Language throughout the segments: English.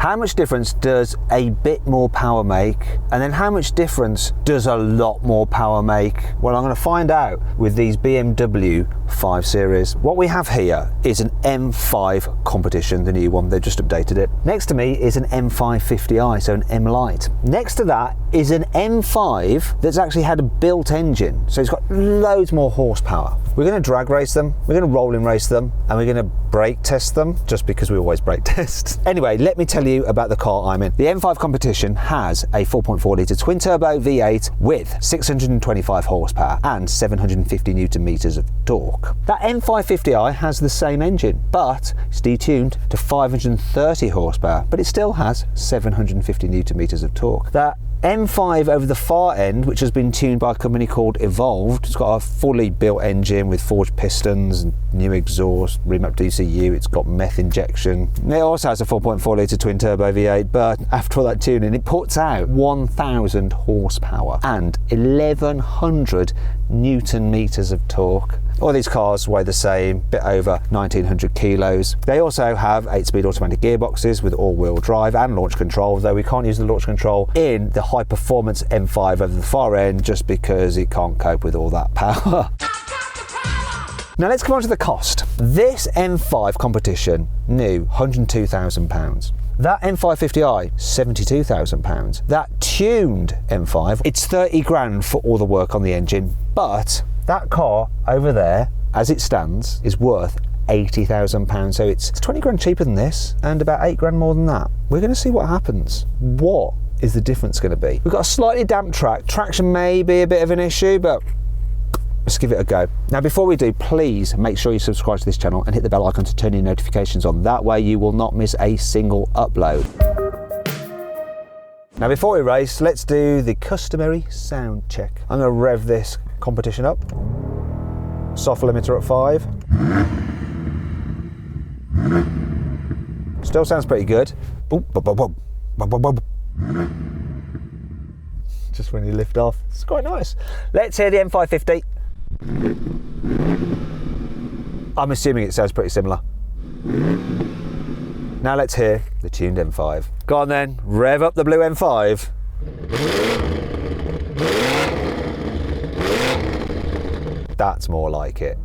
How much difference does a bit more power make? And then how much difference does a lot more power make? Well, I'm going to find out with these BMW 5 Series. What we have here is an M5 Competition, the new one. They've just updated it. Next to me is an M550i, so an M Lite. Next to that is an M5 that's actually had a built engine, so it's got loads more horsepower. We're going to drag race them, we're going to rolling race them, and we're going to brake test them, just because we always brake test. Anyway, let me tell you about the car I'm in. The M5 Competition has a 4.4 litre twin turbo V8 with 625 horsepower and 750 newton meters of torque. That M550i has the same engine, but it's detuned to 530 horsepower, but it still has 750 newton meters of torque. That M5 over the far end, which has been tuned by a company called Evolved, it's got a fully built engine with forged pistons, new exhaust, remapped ECU, it's got meth injection. It also has a 4.4 litre twin turbo V8, but after all that tuning, it puts out 1,000 horsepower and 1,100 newton meters of torque. All these cars weigh the same, bit over 1,900 kilos. They also have 8-speed automatic gearboxes with all-wheel drive and launch control, though we can't use the launch control in the high-performance M5 over the far end just because it can't cope with all that power. Now let's come on to the cost. This M5 Competition, new, £102,000. That M550i, £72,000. That tuned M5, it's 30 grand for all the work on the engine, but that car over there, as it stands, is worth £80,000. So it's 20 grand cheaper than this and about 8 grand more than that. We're going to see what happens. What is the difference going to be? We've got a slightly damp track. Traction may be a bit of an issue, but let's give it a go. Now, before we do, please make sure you subscribe to this channel and hit the bell icon to turn your notifications on. That way you will not miss a single upload. Now, before we race, let's do the customary sound check. I'm going to rev this Competition up. Soft limiter at 5. Still sounds pretty good. Just when you lift off, it's quite nice. Let's hear the M550. I'm assuming it sounds pretty similar. Now let's hear the tuned M5. Go on then, rev up the blue M5. That's more like it.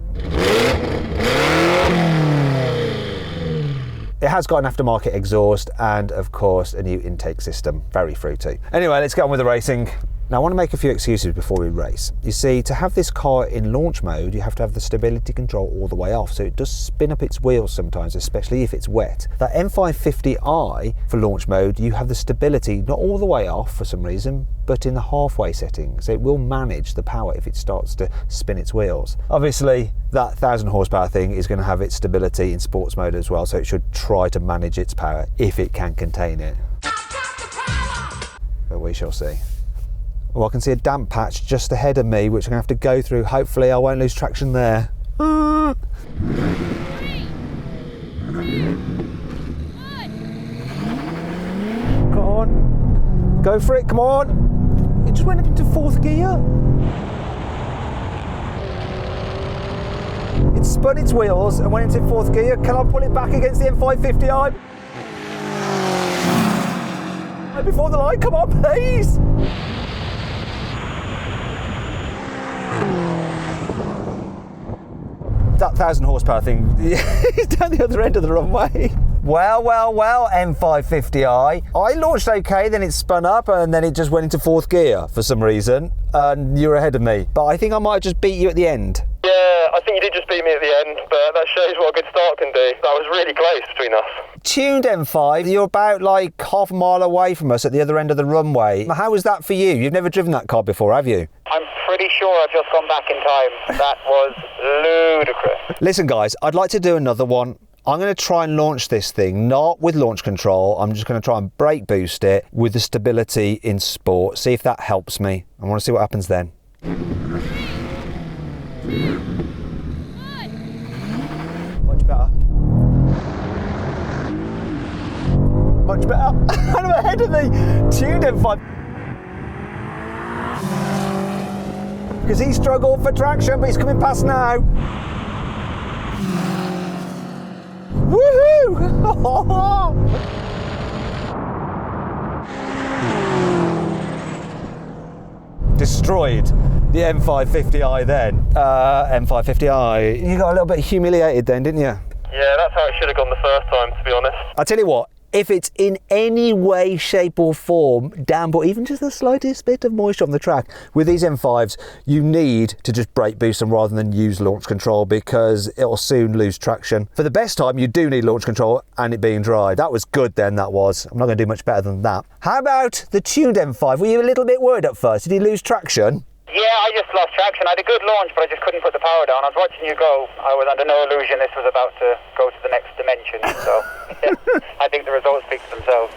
It has got an aftermarket exhaust and, of course, a new intake system. Very fruity. Anyway, let's get on with the racing. Now, I want to make a few excuses before we race. You see, to have this car in launch mode, you have to have the stability control all the way off, so it does spin up its wheels sometimes, especially if it's wet. That M550i, for launch mode, you have the stability not all the way off for some reason, but in the halfway setting, so it will manage the power if it starts to spin its wheels. Obviously, that 1,000 horsepower thing is going to have its stability in sports mode as well, so it should try to manage its power if it can contain it. But we shall see. Well, I can see a damp patch just ahead of me, which I'm going to have to go through. Hopefully I won't lose traction there. Go on. Go for it, come on. It just went up into 4th gear. It spun its wheels and went into 4th gear. Can I pull it back against the M550i? Before the light, come on, please. That 1,000 horsepower thing is down the other end of the runway. Well, M550i. I launched okay, then it spun up, and then it just went into 4th gear for some reason, and you're ahead of me. But I think I might just beat you at the end. Yeah, I think you did just beat me at the end, but that shows what a good start can do. That was really close between us. Tuned M5, you're about like half a mile away from us at the other end of the runway. How was that for you? You've never driven that car before, have you? I'm pretty sure I've just gone back in time. That was ludicrous. Listen guys, I'd like to do another one. I'm going to try and launch this thing, not with launch control. I'm just going to try and brake boost it with the stability in sport. See if that helps me. I want to see what happens then. Much better. Much better. I'm ahead of the tuned M5. Because he struggled for traction, but he's coming past now. Woohoo! destroyed the M550i then. M550i, you got a little bit humiliated then, didn't you? Yeah, that's how it should have gone the first time, to be honest. I'll tell you what, if it's in any way, shape or form damp or even just the slightest bit of moisture on the track, with these M5s, you need to just brake boost them rather than use launch control because it'll soon lose traction. For the best time, you do need launch control and it being dry. That was good then, that was. I'm not going to do much better than that. How about the tuned M5? Were you a little bit worried at first? Did he lose traction? Yeah, I just lost traction. I had a good launch, but I just couldn't put the power down. I was watching you go. I was under no illusion this was about to go to the next dimension. So I think the results speak for themselves.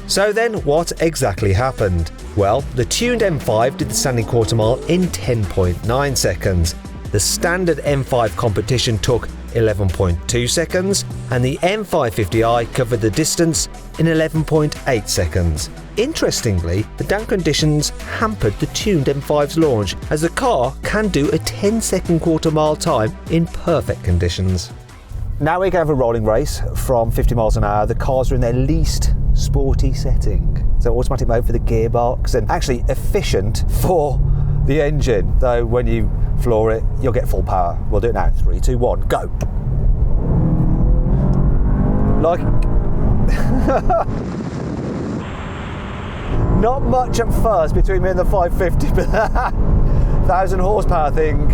So then, what exactly happened? Well, the tuned M5 did the standing quarter mile in 10.9 seconds. The standard M5 competition took 11.2 seconds, and the M550i covered the distance in 11.8 seconds. Interestingly, the damp conditions hampered the tuned M5's launch, as the car can do a 10-second quarter mile time in perfect conditions. Now we're going for a rolling race from 50 miles an hour. The cars are in their least sporty setting. So automatic mode for the gearbox and actually efficient for the engine, though when you floor it, you'll get full power. We'll do it now. 3, 2, 1, go. Like, not much at first between me and the 550, but that 1,000 horsepower thing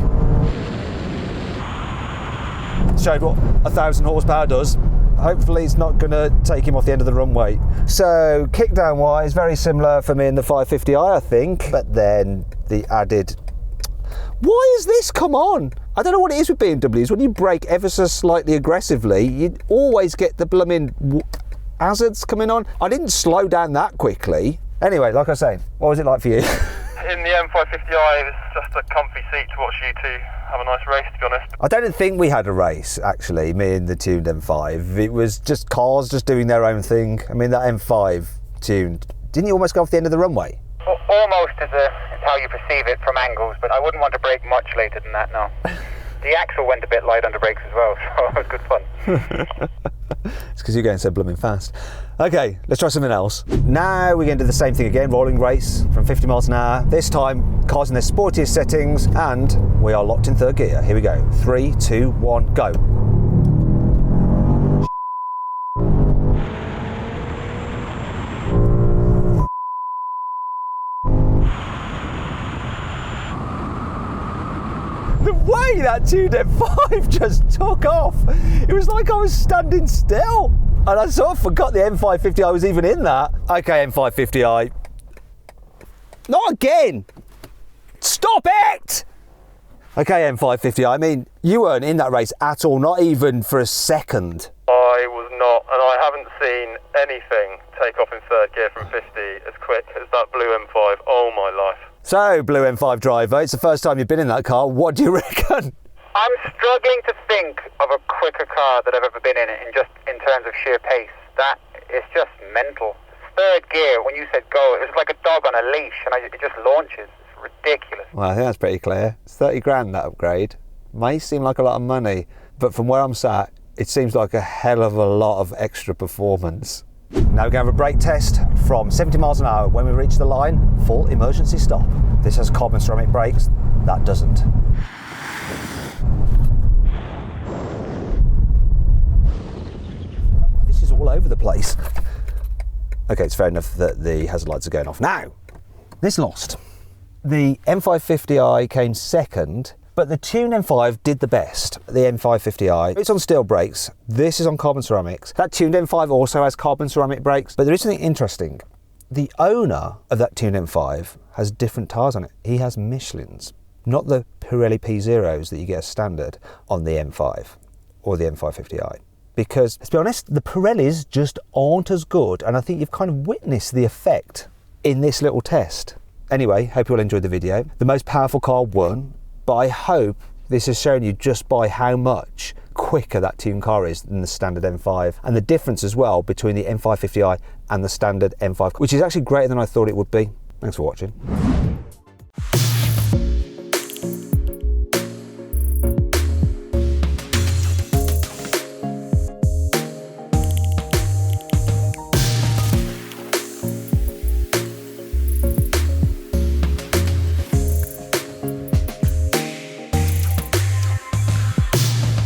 showed what 1,000 horsepower does. Hopefully it's not going to take him off the end of the runway. So kickdown wise, very similar for me and the 550i, I think, but then the added, why has this come on? I don't know what it is with BMWs. When you brake ever so slightly aggressively, you always get the blooming hazards coming on. I didn't slow down that quickly. Anyway, like I was saying, what was it like for you? In the M550i, it was just a comfy seat to watch you two have a nice race, to be honest. I don't think we had a race, actually, me and the tuned M5. It was just cars just doing their own thing. I mean, that M5 tuned, didn't you almost go off the end of the runway? Almost is how you perceive it from angles, but I wouldn't want to brake much later than that, no. The axle went a bit light under brakes as well, so it was good fun. It's because you're going so blooming fast. Okay, let's try something else. Now we're going to do the same thing again, rolling race from 50 miles an hour. This time, cars in their sportiest settings, and we are locked in third gear. Here we go. 3, 2, 1, go. The way that tuned M5 just took off, it was like I was standing still. And I sort of forgot the M550i was even in that. Okay, M550i. Not again! Stop it! Okay, M550i, I mean, you weren't in that race at all, not even for a second. I was not, and I haven't seen anything take off in third gear from 50 as quick as that blue M5. Oh my life. So, blue M5 driver, it's the first time you've been in that car. What do you reckon? I'm struggling to think of a quicker car that I've ever been in terms of sheer pace. That is just mental. Third gear, when you said go, it was like a dog on a leash, and it just launches. It's ridiculous. Well, I think that's pretty clear. It's 30 grand, that upgrade. May seem like a lot of money, but from where I'm sat, it seems like a hell of a lot of extra performance. Now we're going to have a brake test from 70 miles an hour. When we reach the line, full emergency stop. This has carbon ceramic brakes, that doesn't. This is all over the place. Okay, it's fair enough that the hazard lights are going off. Now, this lost. The M550i came second, but the tuned M5 did the best. The M550i, it's on steel brakes. This is on carbon ceramics. That tuned M5 also has carbon ceramic brakes, but there is something interesting. The owner of that tuned M5 has different tyres on it. He has Michelins, not the Pirelli P0s that you get as standard on the M5 or the M550i. Because, let's be honest, the Pirellis just aren't as good, and I think you've kind of witnessed the effect in this little test. Anyway, hope you all enjoyed the video. The most powerful car won, but I hope this has shown you just by how much quicker that tuned car is than the standard M5, and the difference as well between the M550i and the standard M5, which is actually greater than I thought it would be. Thanks for watching.